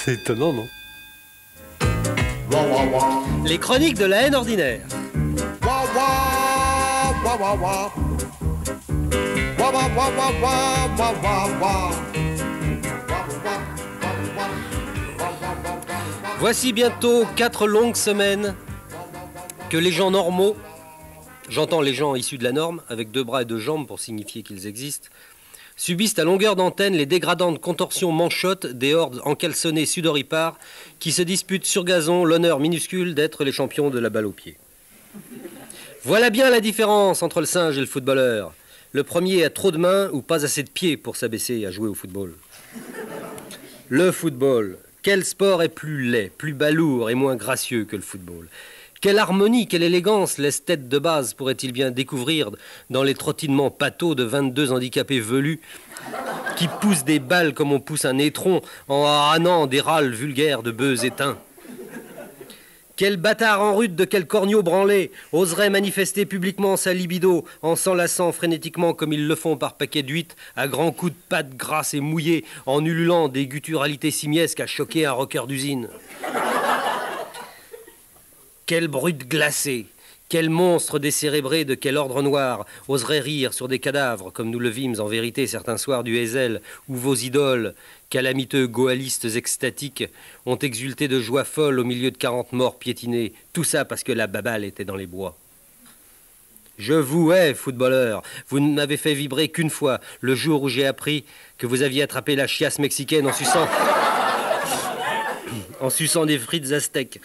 C'est étonnant, non? Les chroniques de la haine ordinaire. Voici bientôt 4 longues semaines que les gens normaux, j'entends les gens issus de la norme, avec 2 bras et 2 jambes pour signifier qu'ils existent, subissent à longueur d'antenne les dégradantes contorsions manchottes des hordes encalçonnées sudoripares qui se disputent sur gazon l'honneur minuscule d'être les champions de la balle au pied. Voilà bien la différence entre le singe et le footballeur. Le premier a trop de mains ou pas assez de pieds pour s'abaisser à jouer au football. Le football, quel sport est plus laid, plus balourd et moins gracieux que le football? Quelle harmonie, quelle élégance l'esthète de base pourrait-il bien découvrir dans les trottinements pâteaux de 22 handicapés velus qui poussent des balles comme on pousse un étron en hannant des râles vulgaires de bœufs éteints? Quel bâtard en rude de quel corneau branlé oserait manifester publiquement sa libido en s'enlaçant frénétiquement comme ils le font par paquet d'huîtres à grands coups de pattes grasses et mouillées en ululant des gutturalités simiesques à choquer un rocker d'usine? Quelle brute glacée, quel monstre décérébré de quel ordre noir oserait rire sur des cadavres, comme nous le vîmes en vérité certains soirs du Hazel, où vos idoles, calamiteux goalistes extatiques, ont exulté de joie folle au milieu de 40 morts piétinés, tout ça parce que la baballe était dans les bois. Je vous hais, footballeur, vous ne m'avez fait vibrer qu'une fois, le jour où j'ai appris que vous aviez attrapé la chiasse mexicaine en suçant des frites aztèques.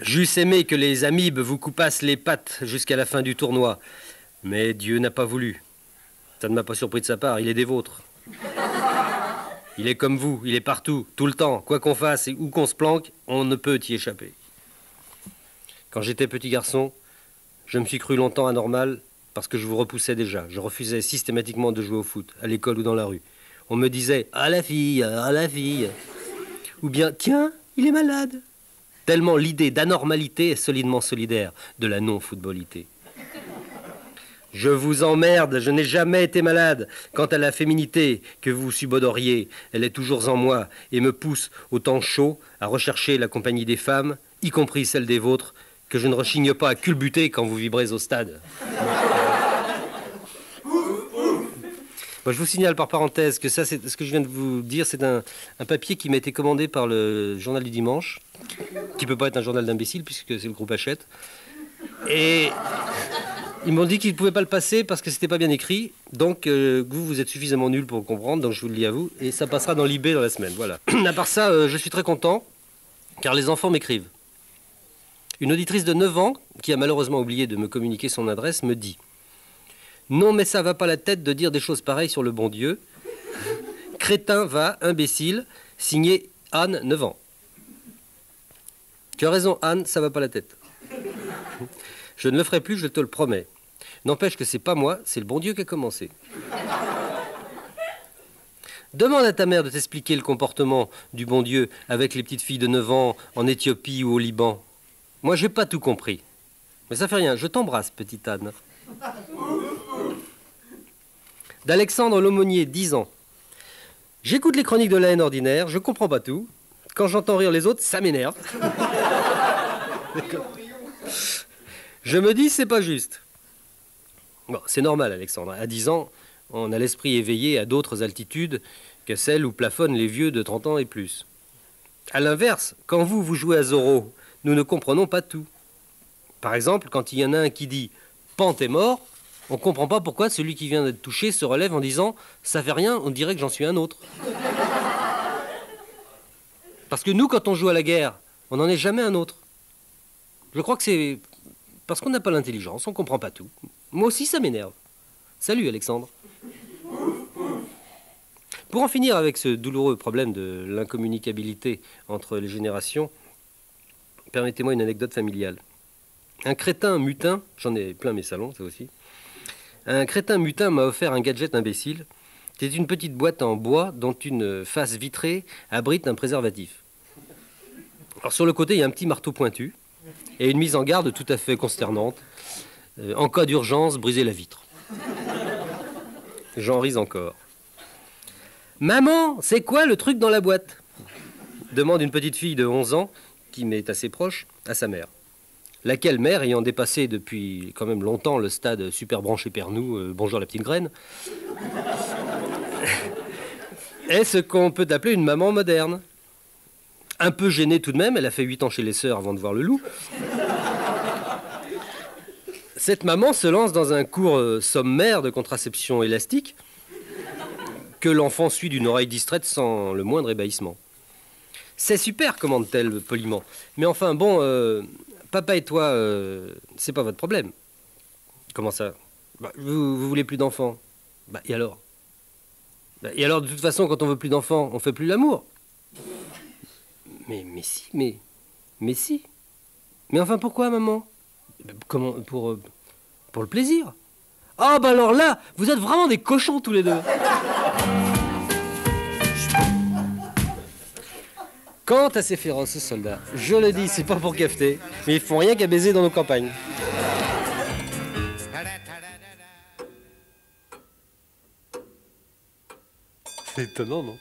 J'eusse aimé que les amibes vous coupassent les pattes jusqu'à la fin du tournoi. Mais Dieu n'a pas voulu. Ça ne m'a pas surpris de sa part, il est des vôtres. Il est comme vous, il est partout, tout le temps. Quoi qu'on fasse et où qu'on se planque, on ne peut y échapper. Quand j'étais petit garçon, je me suis cru longtemps anormal parce que je vous repoussais déjà. Je refusais systématiquement de jouer au foot, à l'école ou dans la rue. On me disait « Ah la fille, ah la fille !» Ou bien « Tiens, il est malade !» Tellement l'idée d'anormalité est solidement solidaire de la non-footballité. Je vous emmerde, je n'ai jamais été malade. Quant à la féminité que vous subodoriez, elle est toujours en moi et me pousse au temps chaud à rechercher la compagnie des femmes, y compris celle des vôtres, que je ne rechigne pas à culbuter quand vous vibrez au stade. Bon, je vous signale par parenthèse que ça, c'est ce que je viens de vous dire, c'est un papier qui m'a été commandé par le Journal du Dimanche, qui peut pas être un journal d'imbéciles puisque c'est le groupe Hachette. Et ils m'ont dit qu'ils ne pouvaient pas le passer parce que c'était pas bien écrit. Donc vous êtes suffisamment nul pour le comprendre, donc je vous le lis à vous. Et ça passera dans l'IB dans la semaine, voilà. À part ça, je suis très content, car les enfants m'écrivent. Une auditrice de 9 ans, qui a malheureusement oublié de me communiquer son adresse, me dit: non, mais ça va pas la tête de dire des choses pareilles sur le bon Dieu. Crétin va, imbécile, signé Anne, 9 ans. Tu as raison, Anne, ça va pas la tête. Je ne le ferai plus, je te le promets. N'empêche que c'est pas moi, c'est le bon Dieu qui a commencé. Demande à ta mère de t'expliquer le comportement du bon Dieu avec les petites filles de 9 ans en Éthiopie ou au Liban. Moi, j'ai pas tout compris. Mais ça fait rien, je t'embrasse, petite Anne. D'Alexandre L'aumônier, 10 ans. J'écoute les chroniques de la haine ordinaire, je comprends pas tout. Quand j'entends rire les autres, ça m'énerve. Je me dis, c'est pas juste. Bon, c'est normal, Alexandre. À 10 ans, on a l'esprit éveillé à d'autres altitudes que celles où plafonnent les vieux de 30 ans et plus. À l'inverse, quand vous jouez à Zorro, nous ne comprenons pas tout. Par exemple, quand il y en a un qui dit « Pan, t'es mort », on ne comprend pas pourquoi celui qui vient d'être touché se relève en disant « Ça fait rien, on dirait que j'en suis un autre ». Parce que nous, quand on joue à la guerre, on n'en est jamais un autre. Je crois que c'est parce qu'on n'a pas l'intelligence, on ne comprend pas tout. Moi aussi, ça m'énerve. Salut, Alexandre. Pour en finir avec ce douloureux problème de l'incommunicabilité entre les générations, permettez-moi une anecdote familiale. Un crétin mutin, j'en ai plein mes salons, ça aussi, un crétin mutin m'a offert un gadget imbécile. C'est une petite boîte en bois dont une face vitrée abrite un préservatif. Alors sur le côté, il y a un petit marteau pointu et une mise en garde tout à fait consternante. En cas d'urgence, briser la vitre. J'en ris encore. Maman, c'est quoi le truc dans la boîte? Demande une petite fille de 11 ans, qui m'est assez proche, à sa mère. Laquelle mère, ayant dépassé depuis quand même longtemps le stade super branché pernou, bonjour la petite graine, est ce qu'on peut appeler une maman moderne. Un peu gênée tout de même, elle a fait 8 ans chez les sœurs avant de voir le loup. Cette maman se lance dans un cours sommaire de contraception élastique que l'enfant suit d'une oreille distraite sans le moindre ébahissement. C'est super, commande-t-elle poliment. Mais enfin, bon, papa et toi, c'est pas votre problème. Comment ça? Vous voulez plus d'enfants? Et alors? Et alors, de toute façon, quand on veut plus d'enfants, on fait plus l'amour. Mais si, mais si. Mais enfin, pourquoi, maman? Comment, pour le plaisir. Ah, alors là, vous êtes vraiment des cochons tous les deux. Quant à ces féroces soldats, je le dis, c'est pas pour cafeter, mais ils font rien qu'à baiser dans nos campagnes. C'est étonnant, non?